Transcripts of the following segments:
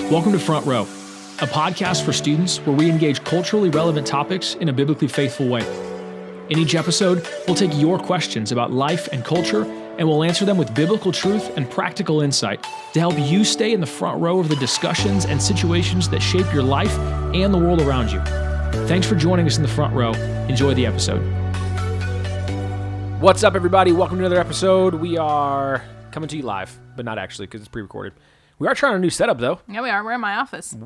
Welcome to Front Row, a podcast for students where we engage culturally relevant topics in a biblically faithful way. In each episode, we'll take your questions about life and culture, and we'll answer them with biblical truth and practical insight to help you stay in the front row of the discussions and situations that shape your life and the world around you. Thanks for joining us in the front row. Enjoy the episode. What's up, everybody? Welcome to another episode. We are coming to you live, but not actually because it's pre-recorded. We are trying a new setup, though. Yeah, we are. We're in my office.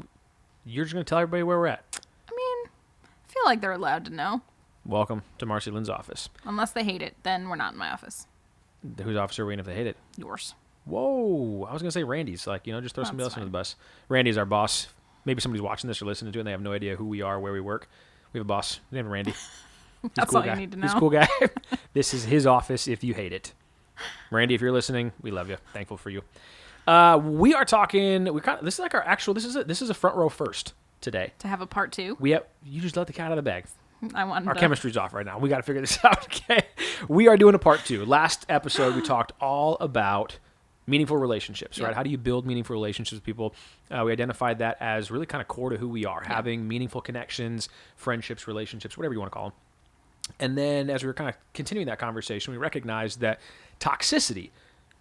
You're just going to tell everybody where we're at. I mean, I feel like they're allowed to know. Welcome to Marcy Lynn's office. Unless they hate it, then we're not in my office. Whose office are we in if they hate it? Yours. Whoa. I was going to say Randy's. Just throw somebody else under the bus. Randy's our boss. Maybe somebody's watching this or listening to it and they have no idea who we are, where we work. We have a boss named Randy. That's all you need to know. He's a cool guy. This is his office if you hate it. Randy, if you're listening, we love you. Thankful for you. We are talking. This is like our actual. This is a front row first today. To have a part two. You just let the cat out of the bag. Our chemistry's off right now. We got to figure this out. Okay, we are doing a part two. Last episode we talked all about meaningful relationships. Yep. Right? How do you build meaningful relationships with people? We identified that as really kind of core to who we are, having meaningful connections, friendships, relationships, whatever you want to call them. And then as we were kind of continuing that conversation, we recognized that toxicity,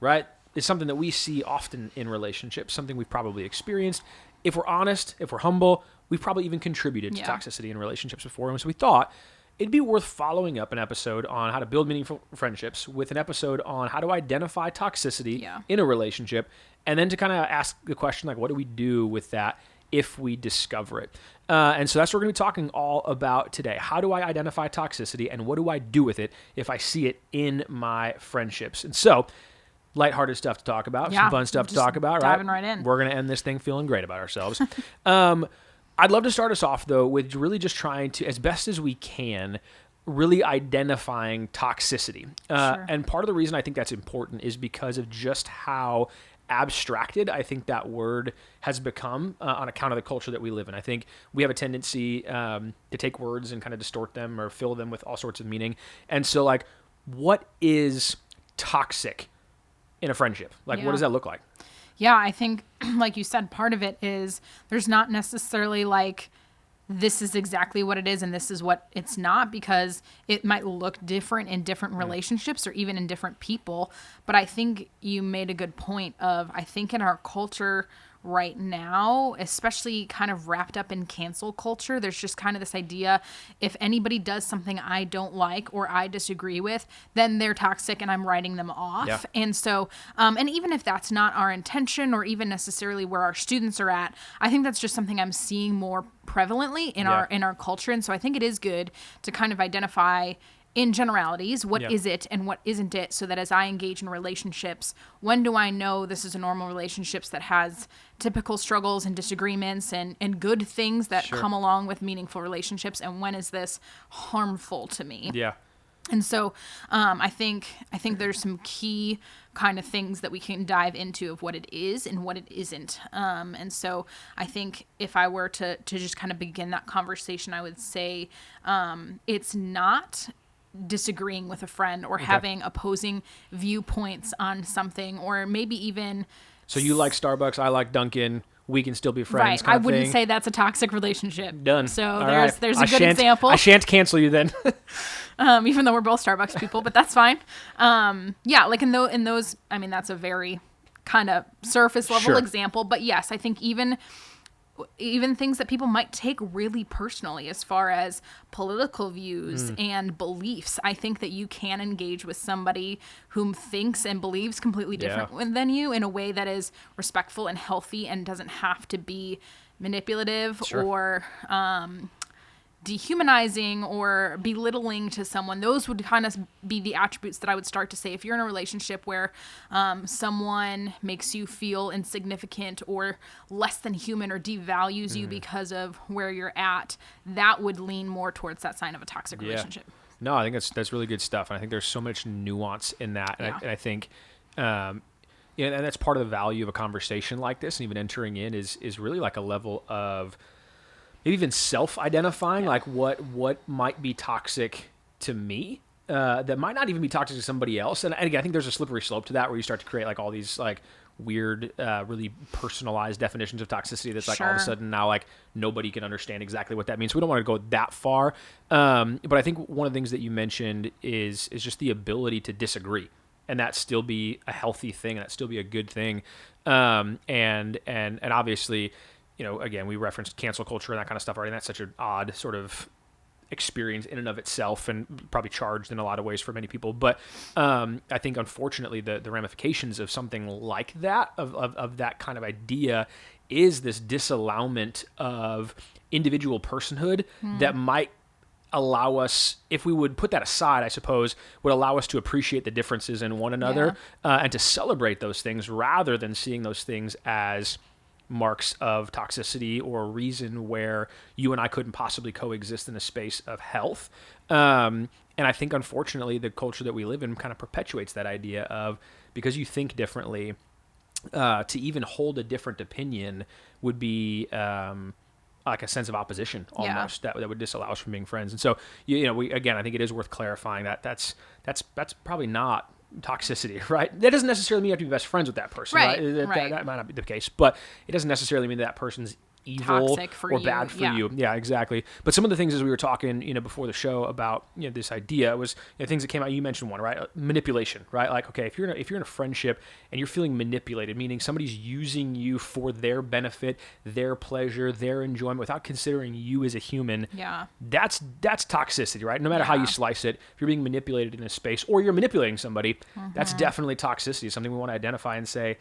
right, is something that we see often in relationships, something we've probably experienced. If we're honest, if we're humble, we've probably even contributed to toxicity in relationships before. And so we thought it'd be worth following up an episode on how to build meaningful friendships with an episode on how to identify toxicity in a relationship, and then to kind of ask the question, like, what do we do with that if we discover it? And so that's what we're going to be talking all about today. How do I identify toxicity, and what do I do with it if I see it in my friendships? And so lighthearted stuff to talk about, some fun stuff to talk about, right? Diving right in. We're going to end this thing feeling great about ourselves. I'd love to start us off, though, with really just trying to, as best as we can, really identifying toxicity. Sure. And part of the reason I think that's important is because of just how abstracted I think that word has become on account of the culture that we live in. I think we have a tendency to take words and kind of distort them or fill them with all sorts of meaning. And so, like, what is toxic in a friendship? Like, what does that look like? Yeah, I think, like you said, part of it is there's not necessarily like this is exactly what it is and this is what it's not, because it might look different in different relationships or even in different people. But I think you made a good point of, I think in our culture right now, especially kind of wrapped up in cancel culture, there's just kind of this idea, if anybody does something I don't like or I disagree with, then they're toxic and I'm writing them off. Yeah. And so, and even if that's not our intention or even necessarily where our students are at, I think that's just something I'm seeing more prevalently in our culture. And so I think it is good to kind of identify in generalities, what is it and what isn't it, so that as I engage in relationships, when do I know this is a normal relationships that has typical struggles and disagreements and good things that come along with meaningful relationships, and when is this harmful to me? Yeah. And so I think there's some key kind of things that we can dive into of what it is and what it isn't. And so I think if I were to just kind of begin that conversation, I would say it's not disagreeing with a friend or having opposing viewpoints on something, or maybe even... So you like Starbucks, I like Dunkin', we can still be friends. Right. I wouldn't say that's a toxic relationship. Done. So there's a good example. I shan't cancel you then. Even though we're both Starbucks people, but that's fine. Like in those, I mean, that's a very kind of surface level example, but yes, I think even things that people might take really personally as far as political views and beliefs, I think that you can engage with somebody whom thinks and believes completely different than you in a way that is respectful and healthy and doesn't have to be manipulative or dehumanizing or belittling to someone. Those would kind of be the attributes that I would start to say if you're in a relationship where someone makes you feel insignificant or less than human or devalues you because of where you're at, that would lean more towards that sign of a toxic relationship. No, I think that's really good stuff. And I think there's so much nuance in that. And I think, and that's part of the value of a conversation like this, and even entering in is really like a level of maybe even self-identifying, like what might be toxic to me that might not even be toxic to somebody else. And again, I think there's a slippery slope to that where you start to create like all these like weird, really personalized definitions of toxicity that's like all of a Sure. sudden now like nobody can understand exactly what that means. We don't want to go that far. But I think one of the things that you mentioned is just the ability to disagree, and that still be a healthy thing, and that still be a good thing. And obviously, again, we referenced cancel culture and that kind of stuff already. And that's such an odd sort of experience in and of itself, and probably charged in a lot of ways for many people. But I think unfortunately the ramifications of something like that, of that kind of idea, is this disallowment of individual personhood that might allow us, if we would put that aside, I suppose, would allow us to appreciate the differences in one another, and to celebrate those things rather than seeing those things as marks of toxicity or a reason where you and I couldn't possibly coexist in a space of health. And I think, unfortunately, the culture that we live in kind of perpetuates that idea of, because you think differently, to even hold a different opinion would be like a sense of opposition almost, that would disallow us from being friends. And so, we, again, I think it is worth clarifying that that's probably not toxicity, right? That doesn't necessarily mean you have to be best friends with that person, right? That might not be the case, but it doesn't necessarily mean that person's evil Toxic for or you. bad for you. Yeah, exactly. But some of the things, as we were talking, before the show about this idea, was things that came out. You mentioned one, right? Manipulation, right? Like, okay, if you're in a friendship and you're feeling manipulated, meaning somebody's using you for their benefit, their pleasure, their enjoyment, without considering you as a human. Yeah. That's toxicity, right? No matter how you slice it, if you're being manipulated in a space or you're manipulating somebody, that's definitely toxicity. Something we want to identify and say,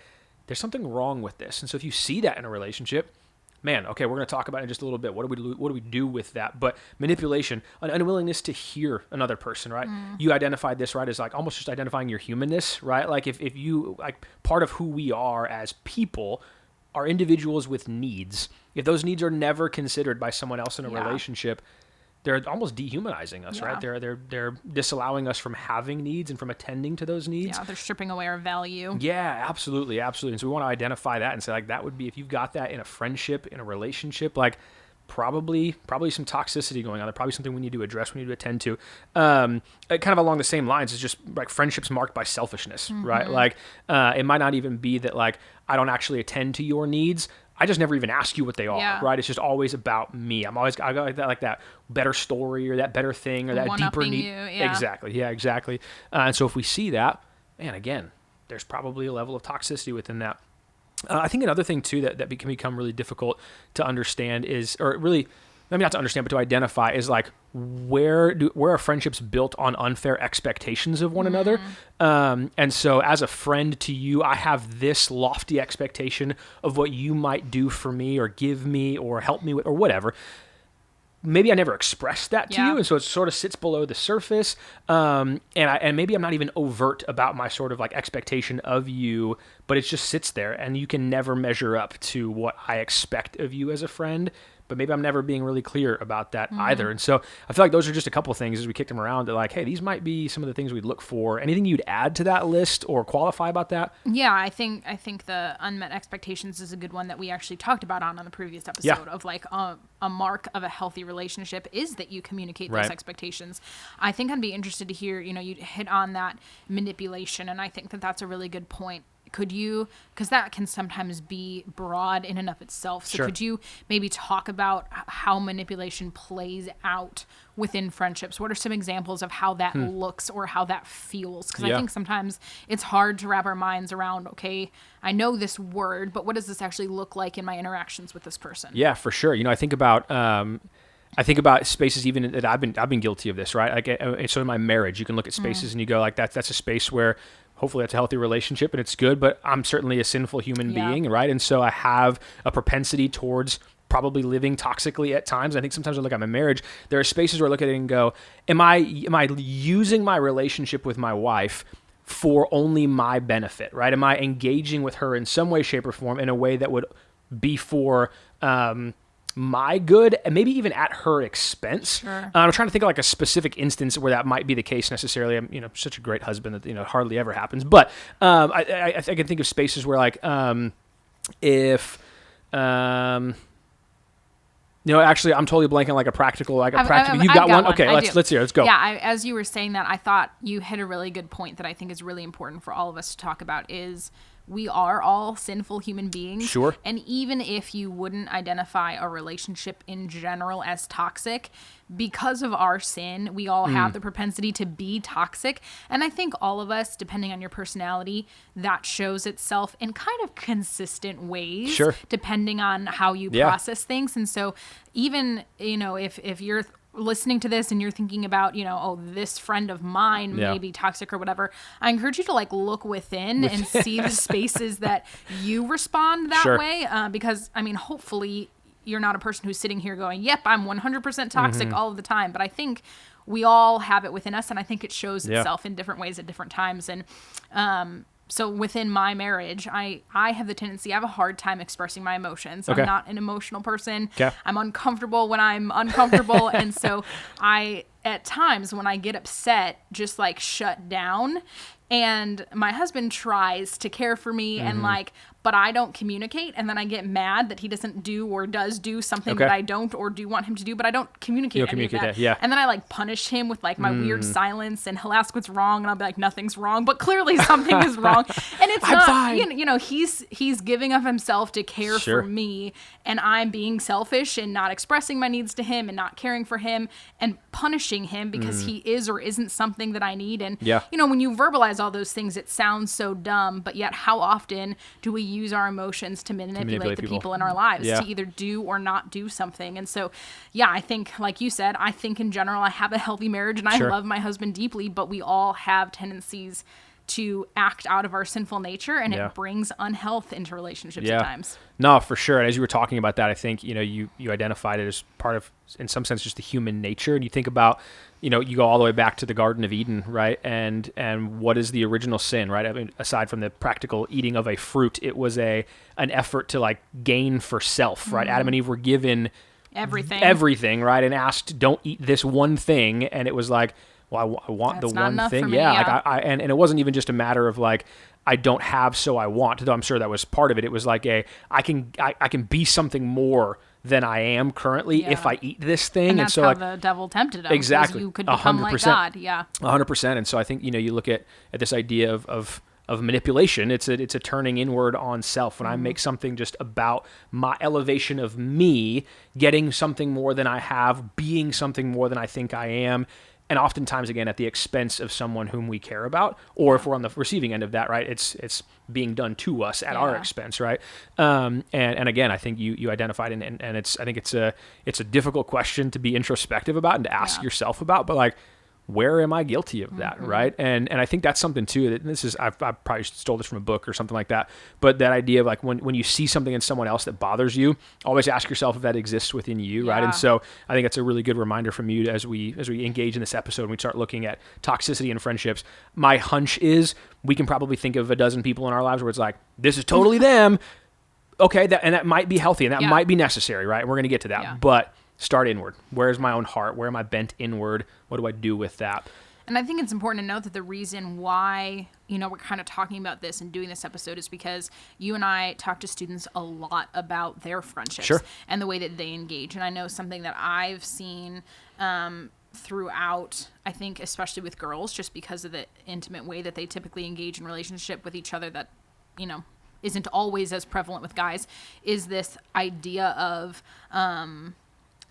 there's something wrong with this. And so if you see that in a relationship, man, okay, we're going to talk about it in just a little bit. What do we do with that? But manipulation, an unwillingness to hear another person, right? You identified this, right, as like almost just identifying your humanness, right? Like if you, like, part of who we are as people are individuals with needs. If those needs are never considered by someone else in a relationship, they're almost dehumanizing us, right? They're disallowing us from having needs and from attending to those needs. Yeah, they're stripping away our value. Yeah, absolutely. And so we want to identify that and say, like, that would be, if you've got that in a friendship, in a relationship, like probably some toxicity going on. There's probably something we need to address, we need to attend to. Kind of along the same lines, is just like friendships marked by selfishness, right? Like it might not even be that like I don't actually attend to your needs. I just never even ask you what they are, right? It's just always about me. I got like that better story or that better thing or that deeper need. Exactly. Yeah, exactly. And so if we see that, man, again, there's probably a level of toxicity within that. I think another thing too that can become really difficult to understand is, or really, maybe not to understand, but to identify, is like where are friendships built on unfair expectations of one another? And so as a friend to you, I have this lofty expectation of what you might do for me or give me or help me with or whatever. Maybe I never expressed that to you, and so it sort of sits below the surface. And maybe I'm not even overt about my sort of like expectation of you, but it just sits there, and you can never measure up to what I expect of you as a friend. But maybe I'm never being really clear about that either. And so I feel like those are just a couple of things as we kicked them around that, like, hey, these might be some of the things we'd look for. Anything you'd add to that list or qualify about that? Yeah, I think the unmet expectations is a good one that we actually talked about on the previous episode of like a mark of a healthy relationship is that you communicate those expectations. I think I'd be interested to hear, you hit on that manipulation, and I think that that's a really good point. Could you, because that can sometimes be broad in and of itself, so could you maybe talk about how manipulation plays out within friendships? What are some examples of how that looks or how that feels? Because I think sometimes it's hard to wrap our minds around, okay, I know this word, but what does this actually look like in my interactions with this person? Yeah, for sure. I think about spaces even that I've been guilty of this, right? Like, so in my marriage, you can look at spaces and you go like, that's a space where hopefully that's a healthy relationship and it's good, but I'm certainly a sinful human being, right? And so I have a propensity towards probably living toxically at times. I think sometimes when I look at my marriage, there are spaces where I look at it and go, am I using my relationship with my wife for only my benefit, right? Am I engaging with her in some way, shape, or form in a way that would be for my good, and maybe even at her expense? I'm trying to think of like a specific instance where that might be the case necessarily. I'm, such a great husband that, hardly ever happens. But I can think of spaces where like, if, actually I'm totally blanking like a practical, you've got one? Okay, let's hear it. Let's go. Yeah, as you were saying that, I thought you hit a really good point that I think is really important for all of us to talk about is we are all sinful human beings. Sure. And even if you wouldn't identify a relationship in general as toxic, because of our sin, we all have the propensity to be toxic. And I think all of us, depending on your personality, that shows itself in kind of consistent ways, Sure. depending on how you Yeah. process things. And so even, if you're listening to this and you're thinking about, oh, this friend of mine Yeah. may be toxic or whatever, I encourage you to look within and see the spaces that you respond that Sure. way. Because hopefully you're not a person who's sitting here going, yep, I'm 100% toxic all of the time. But I think we all have it within us. And I think it shows Yeah. itself in different ways at different times. And, so within my marriage, I have the tendency, I have a hard time expressing my emotions. Okay. I'm not an emotional person. Okay. I'm uncomfortable when I'm uncomfortable. And so at times when I get upset, just shut down. And my husband tries to care for me and but I don't communicate. And then I get mad that he doesn't do or does do something Okay. that I don't or do want him to do, but I don't communicate You don't any of communicate that. that, yeah. And then I punish him with my weird silence, and he'll ask what's wrong. And I'll be like, nothing's wrong, but clearly something is wrong. And it's I'm not, fine. He's giving of himself to care Sure. for me, and I'm being selfish and not expressing my needs to him and not caring for him and punishing him because he is or isn't something that I need. And, Yeah. when you verbalize all those things, it sounds so dumb, but yet how often do we use our emotions to manipulate the people in our lives Yeah. to either do or not do something? And so, yeah, I think, like you said, I think in general, I have a healthy marriage and I Sure. love my husband deeply, but we all have tendencies to act out of our sinful nature, and Yeah. it brings unhealth into relationships Yeah. at times. No, for sure. And as you were talking about that, I think, you identified it as part of, in some sense, just the human nature. And you think about, you go all the way back to the Garden of Eden, right? And what is the original sin, right? I mean, aside from the practical eating of a fruit, it was an effort to gain for self, right? Adam and Eve were given everything, right? And asked, don't eat this one thing. And it was like, well, I want That's the not one enough thing. for me, Yeah. yeah. And it wasn't even just a matter of I don't have, so I want, though I'm sure that was part of it. It was I can be something more than I am currently if Yeah. I eat this thing. And that's so how the devil tempted him. 'cause Exactly. You could become like 100%. God. Yeah. 100%. And so I think, you look at this idea of manipulation, it's a turning inward on self. When I make something just about my elevation of me, getting something more than I have, being something more than I think I am, and oftentimes, again, at the expense of someone whom we care about, or if we're on the receiving end of that, right, it's being done to us at our expense, right? And again, I think you identified, and I think it's a difficult question to be introspective about and to ask yourself about, but where am I guilty of that, right? And I think that's something too, that this is, I probably stole this from a book or something like that, but that idea of when you see something in someone else that bothers you, always ask yourself if that exists within you, right? And so I think that's a really good reminder from you as we engage in this episode and we start looking at toxicity in friendships. My hunch is we can probably think of a dozen people in our lives where it's this is totally them. Okay, that might be healthy and that might be necessary, right? We're going to get to that, but start inward. Where's my own heart? Where am I bent inward? What do I do with that? And I think it's important to note that the reason why, we're kind of talking about this and doing this episode is because you and I talk to students a lot about their friendships and the way that they engage. And I know something that I've seen throughout, I think, especially with girls, just because of the intimate way that they typically engage in relationship with each other that, isn't always as prevalent with guys, is this idea of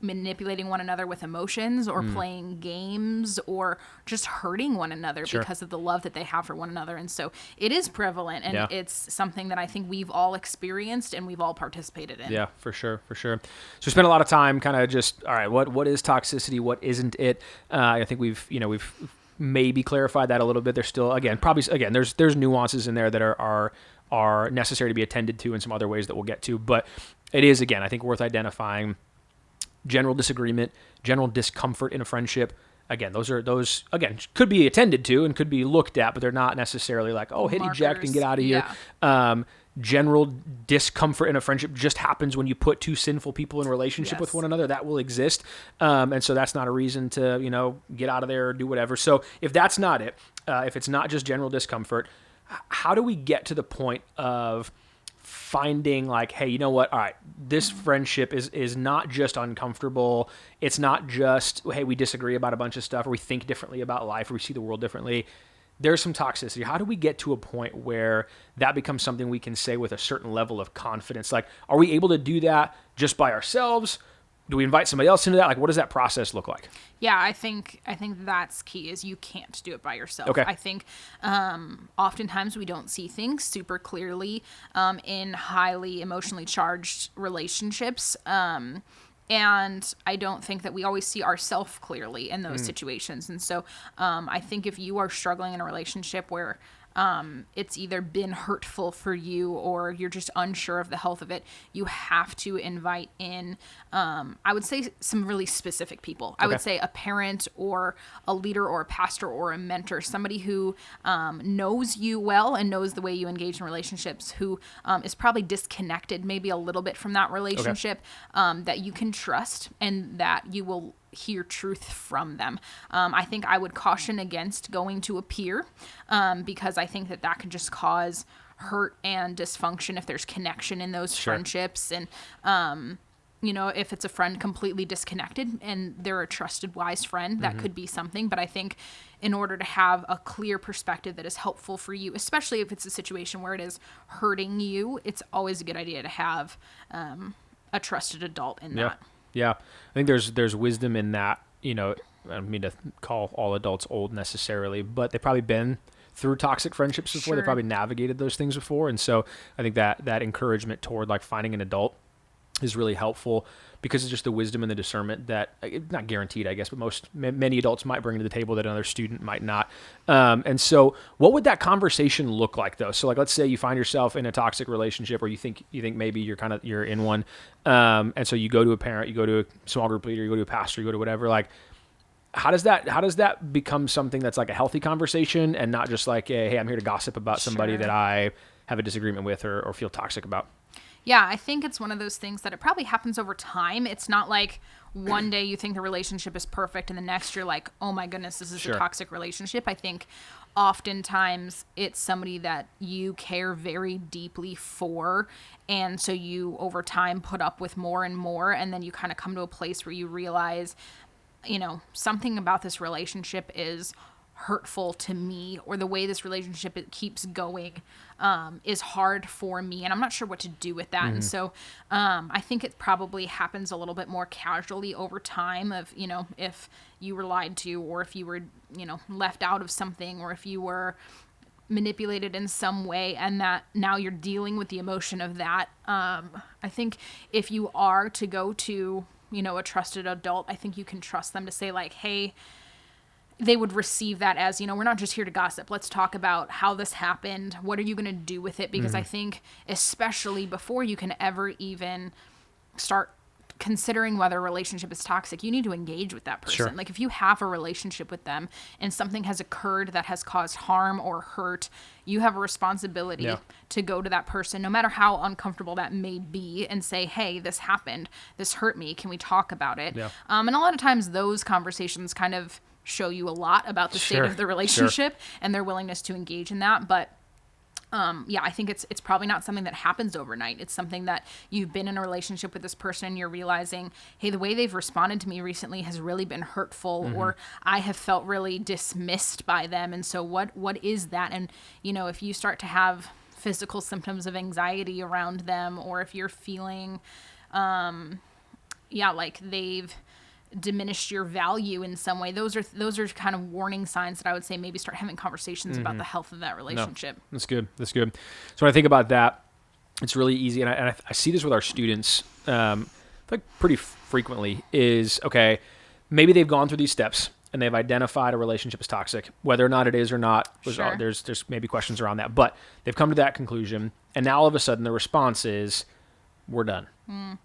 manipulating one another with emotions or playing games or just hurting one another because of the love that they have for one another. And so it is prevalent, and it's something that I think we've all experienced and we've all participated in. Yeah, for sure. So we spent a lot of time kind of just, all right, what is toxicity? What isn't it? I think we've maybe clarified that a little bit. There's still, there's nuances in there that are necessary to be attended to in some other ways that we'll get to. But it is, again, I think worth identifying. General disagreement, general discomfort in a friendship. Again, those could be attended to and could be looked at, but they're not necessarily hit eject and get out of here. Yeah. General discomfort in a friendship just happens when you put two sinful people in a relationship with one another. That will exist. And so that's not a reason to, get out of there or do whatever. So if that's not it, if it's not just general discomfort, how do we get to the point of finding hey, you know what? All right, this friendship is not just uncomfortable. It's not just, hey, we disagree about a bunch of stuff or we think differently about life or we see the world differently. there's some toxicity. How do we get to a point where that becomes something we can say with a certain level of confidence? Like, are we able to do that just by ourselves? Do we invite somebody else into that? Like, what does that process look like? Yeah, I think that's key, is you can't do it by yourself. Okay. I think oftentimes we don't see things super clearly in highly emotionally charged relationships. And I don't think that we always see ourselves clearly in those situations. And so I think if you are struggling in a relationship where it's either been hurtful for you or you're just unsure of the health of it, you have to invite in, I would say, some really specific people. I would say a parent or a leader or a pastor or a mentor, somebody who knows you well and knows the way you engage in relationships, who is probably disconnected maybe a little bit from that relationship, that you can trust and that you will hear truth from them. I think I would caution against going to a peer because I think that can just cause hurt and dysfunction if there's connection in those friendships. And, if it's a friend completely disconnected and they're a trusted, wise friend, that could be something. But I think in order to have a clear perspective that is helpful for you, especially if it's a situation where it is hurting you, it's always a good idea to have a trusted adult in that. Yeah, I think there's wisdom in that. I don't mean to call all adults old necessarily, but they've probably been through toxic friendships before. Sure. They probably navigated those things before, and so I think that encouragement toward like finding an adult is really helpful because it's just the wisdom and the discernment that, not guaranteed, I guess, but many adults might bring to the table that another student might not. And so what would that conversation look like though? So like, let's say you find yourself in a toxic relationship, or you think maybe you're in one. And so you go to a parent, you go to a small group leader, you go to a pastor, you go to whatever, like, how does that become something that's like a healthy conversation and not just like, hey, I'm here to gossip about somebody that I have a disagreement with or feel toxic about? Yeah, I think it's one of those things that it probably happens over time. It's not like one day you think the relationship is perfect and the next you're like, oh my goodness, this is a toxic relationship. I think oftentimes it's somebody that you care very deeply for. And so you over time put up with more and more. And then you kind of come to a place where you realize, something about this relationship is hurtful to me, or the way this relationship it keeps going is hard for me, and I'm not sure what to do with that. And so I think it probably happens a little bit more casually over time of, if you were lied to, or if you were, left out of something, or if you were manipulated in some way, and that now you're dealing with the emotion of that. I think if you are to go to, a trusted adult, I think you can trust them to say like, hey, they would receive that as, we're not just here to gossip. Let's talk about how this happened. What are you going to do with it? Because I think especially before you can ever even start considering whether a relationship is toxic, you need to engage with that person. Sure. Like if you have a relationship with them and something has occurred that has caused harm or hurt, you have a responsibility to go to that person, no matter how uncomfortable that may be, and say, hey, this happened. This hurt me. Can we talk about it? Yeah. And a lot of times those conversations kind of show you a lot about the state of the relationship and their willingness to engage in that. But I think it's probably not something that happens overnight. It's something that you've been in a relationship with this person and you're realizing, hey, the way they've responded to me recently has really been hurtful, or I have felt really dismissed by them. And so what is that? And, if you start to have physical symptoms of anxiety around them, or if you're feeling, like they've diminished your value in some way, those are kind of warning signs that I would say maybe start having conversations about the health of that relationship. No, that's good. So when I think about that, it's really easy, and I see this with our students like pretty frequently, is okay, maybe they've gone through these steps and they've identified a relationship as toxic, whether or not it is or not. There's maybe questions around that, but they've come to that conclusion, and now all of a sudden the response is, we're done,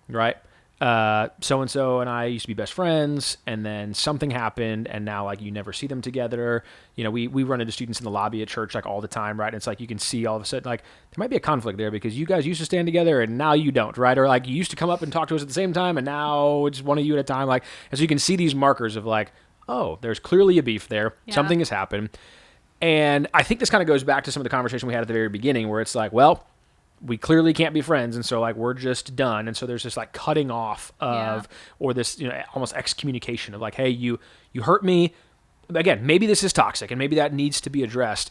right? So-and-so and I used to be best friends, and then something happened, and now like you never see them together. We run into students in the lobby at church like all the time, right? And it's like you can see all of a sudden like there might be a conflict there because you guys used to stand together and now you don't, right? Or like you used to come up and talk to us at the same time and now it's one of you at a time. Like, and so you can see these markers of like, oh, there's clearly a beef there. Yeah. Something has happened. And I think this kind of goes back to some of the conversation we had at the very beginning where it's like, well, we clearly can't be friends, and so like we're just done. And so there's this like cutting off of, or this almost excommunication of like, hey, you hurt me, again, maybe this is toxic and maybe that needs to be addressed.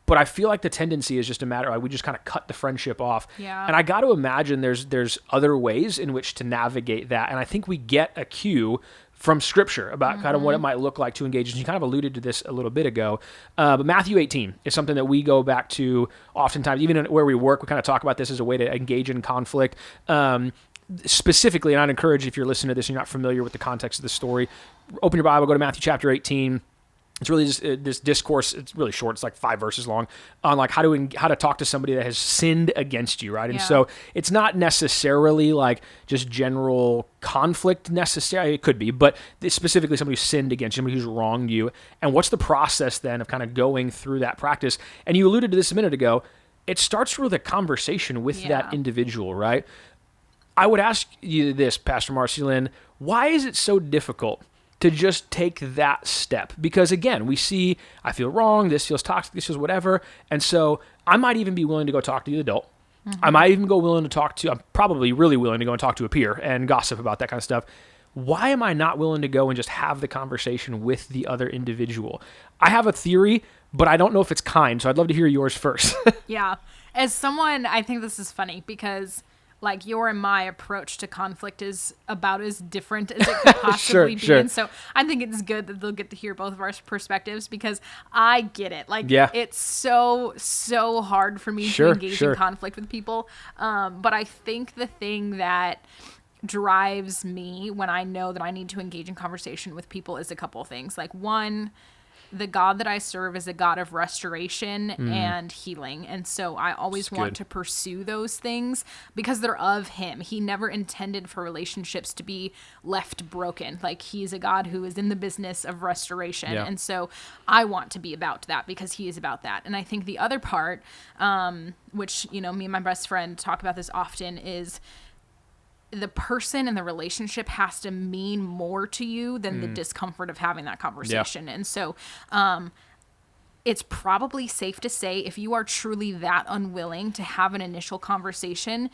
But I feel like the tendency is just a matter of we just kind of cut the friendship off. Yeah. And I got to imagine there's other ways in which to navigate that. And I think we get a cue from Scripture about kind of what it might look like to engage. And you kind of alluded to this a little bit ago. But Matthew 18 is something that we go back to oftentimes, even where we work, we kind of talk about this as a way to engage in conflict. Specifically, and I'd encourage if you're listening to this and you're not familiar with the context of the story, open your Bible, go to Matthew chapter 18. It's really just this discourse. It's really short. It's like 5 verses long on like how to talk to somebody that has sinned against you, right? And so it's not necessarily like just general conflict necessarily. It could be, but specifically somebody who's sinned against you, somebody who's wronged you. And what's the process then of kind of going through that practice? And you alluded to this a minute ago. It starts with a conversation with that individual, right? I would ask you this, Pastor Marcy-Lynn, why is it so difficult to just take that step? Because again, we see, I feel wrong, this feels toxic, this feels whatever. And so I might even be willing to go talk to the adult. I might even I'm probably really willing to go and talk to a peer and gossip about that kind of stuff. Why am I not willing to go and just have the conversation with the other individual? I have a theory, but I don't know if it's kind. So I'd love to hear yours first. Yeah. As someone, I think this is funny because like your and my approach to conflict is about as different as it could possibly be. Sure. And so I think it's good that they'll get to hear both of our perspectives because I get it. Like it's so hard for me to engage in conflict with people. But I think the thing that drives me when I know that I need to engage in conversation with people is a couple of things. Like one, the God that I serve is a God of restoration and healing. And so I always want to pursue those things because they're of him. He never intended for relationships to be left broken. Like he's a God who is in the business of restoration. Yeah. And so I want to be about that because he is about that. And I think the other part, which, me and my best friend talk about this often, is the person and the relationship has to mean more to you than the discomfort of having that conversation. Yeah. And so it's probably safe to say if you are truly that unwilling to have an initial conversation,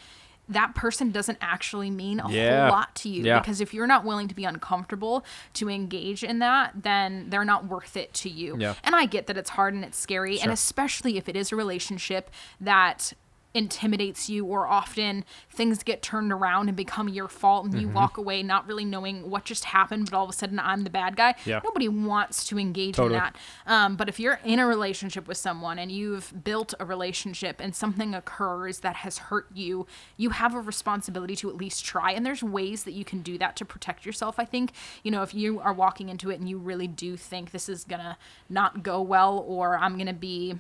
that person doesn't actually mean a whole lot to you. Yeah. Because if you're not willing to be uncomfortable to engage in that, then they're not worth it to you. Yeah. And I get that it's hard and it's scary. Sure. And especially if it is a relationship that intimidates you, or often things get turned around and become your fault and you walk away not really knowing what just happened, but all of a sudden I'm the bad guy. Yeah. Nobody wants to engage in that. But if you're in a relationship with someone and you've built a relationship and something occurs that has hurt you, you have a responsibility to at least try. And there's ways that you can do that to protect yourself. I think, if you are walking into it and you really do think this is gonna not go well, or I'm gonna be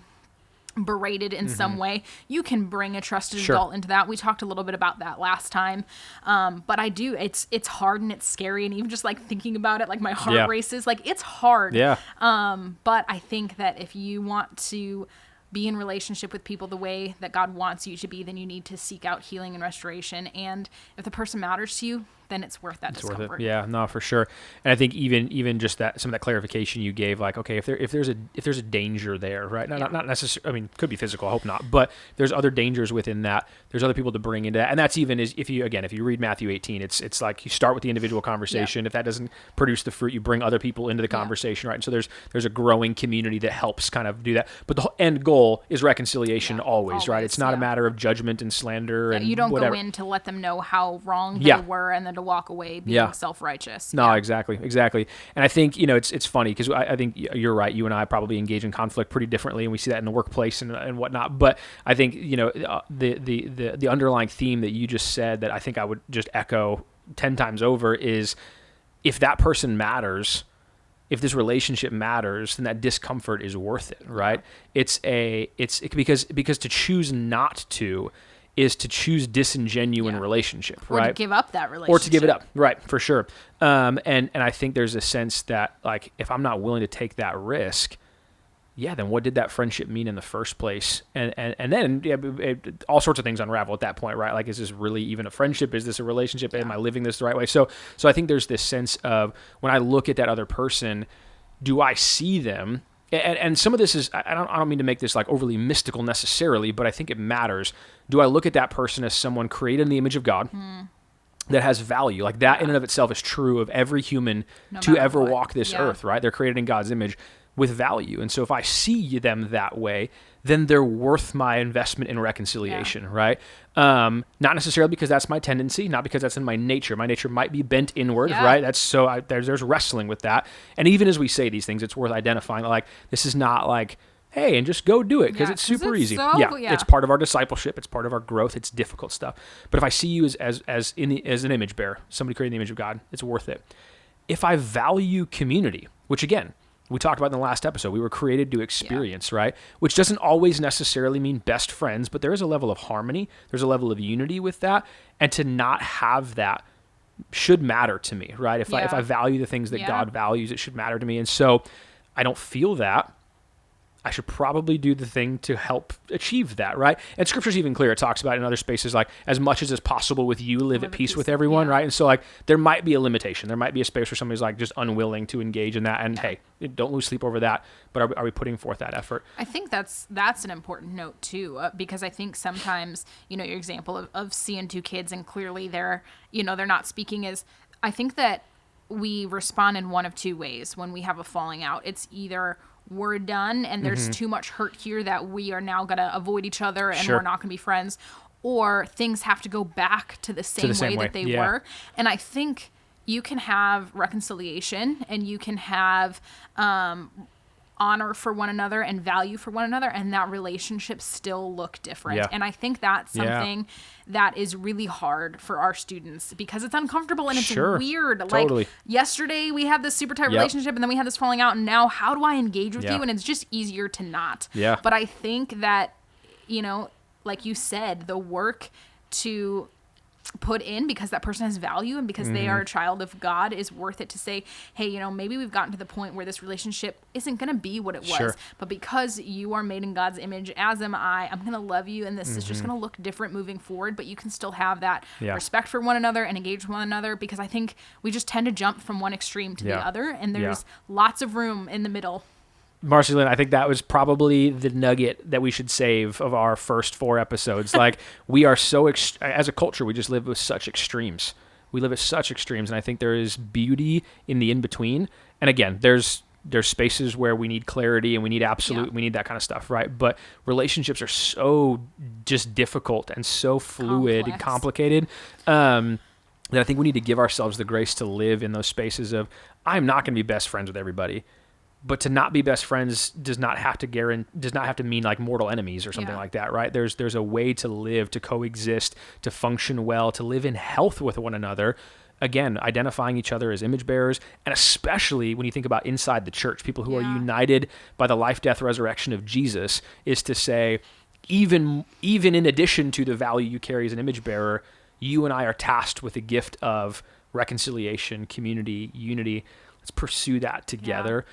berated in some way, you can bring a trusted adult into that. We talked a little bit about that last time. But it's hard and it's scary. And even just like thinking about it, like my heart races, like it's hard. Yeah. But I think that if you want to be in relationship with people the way that God wants you to be, then you need to seek out healing and restoration. And if the person matters to you, then it's worth that discomfort. Worth it. Yeah, no, for sure. And I think even just that, some of that clarification you gave, like, okay, if there's a danger there, right? Not necessarily. I mean, could be physical. I hope not. But there's other dangers within that. There's other people to bring into that, and that's even if you read Matthew 18, it's like you start with the individual conversation. If that doesn't produce the fruit, you bring other people into the conversation, right? And so there's a growing community that helps kind of do that. But the end goal is reconciliation always, right? It's not a matter of judgment and slander and you don't whatever. go in to let them know how wrong they were and then to walk away being self-righteous. No, exactly. And I think, it's funny because I think you're right. You and I probably engage in conflict pretty differently, and we see that in the workplace and whatnot. But I think, the underlying theme that you just said that I think I would just echo 10 times over is if that person matters, if this relationship matters, then that discomfort is worth it, right? It's because to choose not to is to choose disingenuine relationship, right? Or to give up that relationship. Or to give it up, right, for sure. And I think there's a sense that, like, if I'm not willing to take that risk, then what did that friendship mean in the first place? And then all sorts of things unravel at that point, right? Like, is this really even a friendship? Is this a relationship? Am I living this the right way? So I think there's this sense of when I look at that other person, do I see them? And some of this is, I don't mean to make this like overly mystical necessarily, but I think it matters. Do I look at that person as someone created in the image of God? that has value. Like that in and of itself is true of every human No to matter ever what. walk this Yeah. earth, right? They're created in God's image with value. And so if I see them that way, then they're worth my investment in reconciliation, right? Not necessarily because that's my tendency, not because that's in my nature. My nature might be bent inward, Yeah. right? That's so there's wrestling with that. And even as we say these things, it's worth identifying. Like this is not like, hey, and just go do it because Yeah, it's 'cause super it's easy. so- yeah. It's part of our discipleship. It's part of our growth. It's difficult stuff. But if I see you as an image bearer, somebody created in the image of God, it's worth it. If I value community, which again, we talked about in the last episode, we were created to experience, right? Which doesn't always necessarily mean best friends, but there is a level of harmony. There's a level of unity with that. And to not have that should matter to me, right? If I value the things that Yeah. God values, it should matter to me. And so I don't feel that. I should probably do the thing to help achieve that, right? And Scripture's even clear. It talks about in other spaces, like, as much as is possible with you, live at peace with everyone, right? And so, like, there might be a limitation. There might be a space where somebody's, like, just unwilling to engage in that. And, hey, don't lose sleep over that. But are we putting forth that effort? I think that's an important note too, because I think sometimes, your example of seeing two kids and clearly they're not speaking is, I think that we respond in one of two ways when we have a falling out. It's either we're done and there's too much hurt here that we are now going to avoid each other and Sure. we're not going to be friends, or things have to go back to the same way that they were. And I think you can have reconciliation and you can have honor for one another and value for one another, and that relationship still look different. Yeah. And I think that's something that is really hard for our students because it's uncomfortable and it's Sure. weird. Totally. Like yesterday we had this super tight Yep. relationship and then we had this falling out, and now how do I engage with Yeah. you? And it's just easier to not. Yeah. But I think that, like you said, the work to put in because that person has value and because they are a child of God is worth it, to say, hey, maybe we've gotten to the point where this relationship isn't going to be what it was, Sure. but because you are made in God's image, as am I'm going to love you, and this is just going to look different moving forward, but you can still have that respect for one another and engage with one another, because I think we just tend to jump from one extreme to the other, and there's lots of room in the middle. Marcy Lynn, I think that was probably the nugget that we should save of our first 4 episodes. Like, we are so, as a culture, we just live with such extremes. We live at such extremes, and I think there is beauty in the in-between. And again, there's spaces where we need clarity and we need absolute, we need that kind of stuff, right? But relationships are so just difficult and so fluid and complicated that I think we need to give ourselves the grace to live in those spaces of, I'm not going to be best friends with everybody. But to not be best friends does not have to mean like mortal enemies or something like that, right? There's a way to live, to coexist, to function well, to live in health with one another. Again, identifying each other as image bearers, and especially when you think about inside the church, people who are united by the life, death, resurrection of Jesus, is to say, even in addition to the value you carry as an image bearer, you and I are tasked with the gift of reconciliation, community, unity. Let's pursue that together.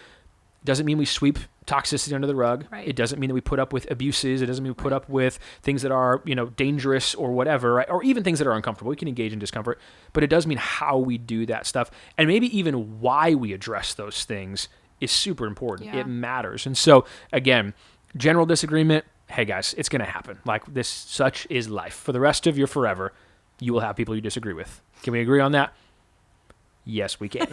Doesn't mean we sweep toxicity under the rug. Right. It doesn't mean that we put up with abuses. It doesn't mean we put up with things that are, dangerous or whatever, right? Or even things that are uncomfortable. We can engage in discomfort, but it does mean how we do that stuff. And maybe even why we address those things is super important. Yeah. It matters. And so again, general disagreement, hey guys, it's going to happen. Like this, such is life. For the rest of your forever, you will have people you disagree with. Can we agree on that? Yes, we can.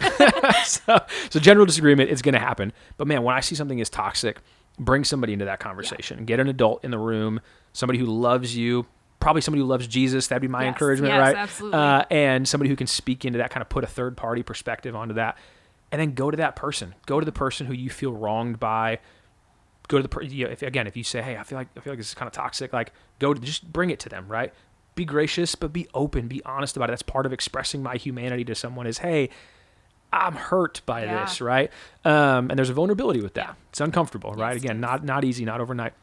So general disagreement is going to happen. But man, when I see something is toxic, bring somebody into that conversation. Get an adult in the room, somebody who loves you, probably somebody who loves Jesus. That'd be my encouragement, right? Absolutely. And somebody who can speak into that, kind of put a third party perspective onto that. And then go to that person. Go to the person who you feel wronged by. Go to the if you say, hey, I feel like this is kind of toxic, like just bring it to them, right? Be gracious, but be open, be honest about it. That's part of expressing my humanity to someone is, hey, I'm hurt by this, right? And there's a vulnerability with that. Yeah. It's uncomfortable, right? Yes, Again, not easy, not overnight.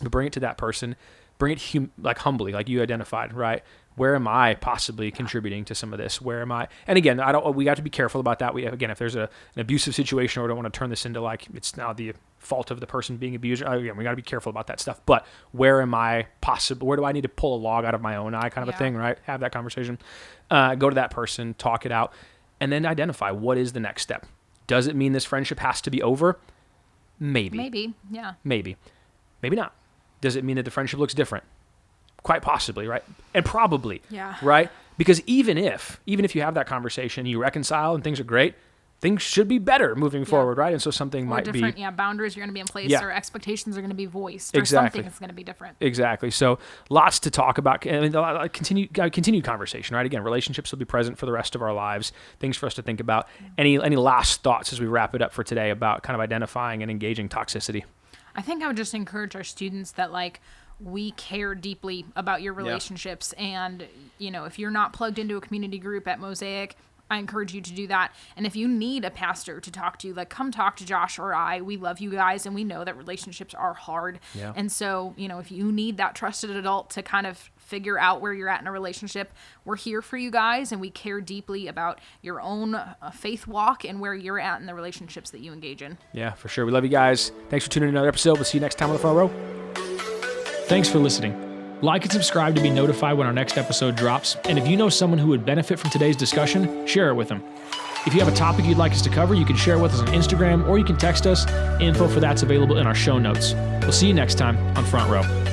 But bring it to that person. Bring it like humbly, like you identified, right? Where am I possibly contributing to some of this? Where am I? And again, we got to be careful about that. If there's an abusive situation, or we don't want to turn this into like it's now the fault of the person being abused. Again, we got to be careful about that stuff. But where am I possible? Where do I need to pull a log out of my own eye, kind of a thing, right? Have that conversation. Go to that person, talk it out, and then identify what is the next step. Does it mean this friendship has to be over? Maybe. Yeah. Maybe not. Does it mean that the friendship looks different? Quite possibly, right? And probably, Yeah. right? Because even if you have that conversation, you reconcile and things are great, things should be better moving forward, right? And so something might be different, boundaries are going to be in place, or expectations are going to be voiced, or Exactly. something is going to be different. Exactly. So lots to talk about. I mean, continued conversation, right? Again, relationships will be present for the rest of our lives. Things for us to think about. Any last thoughts as we wrap it up for today about kind of identifying and engaging toxicity? I think I would just encourage our students that we care deeply about your relationships, and if you're not plugged into a community group at Mosaic, I encourage you to do that. And if you need a pastor to talk to, come talk to Josh or I. We love you guys, and we know that relationships are hard. Yeah. And so, if you need that trusted adult to kind of figure out where you're at in a relationship, we're here for you guys, and we care deeply about your own faith walk and where you're at in the relationships that you engage in. Yeah, for sure. We love you guys. Thanks for tuning in to another episode. We'll see you next time on the front row. Thanks for listening. Like and subscribe to be notified when our next episode drops. And if you know someone who would benefit from today's discussion, share it with them. If you have a topic you'd like us to cover, you can share it with us on Instagram, or you can text us. Info for that's available in our show notes. We'll see you next time on Front Row.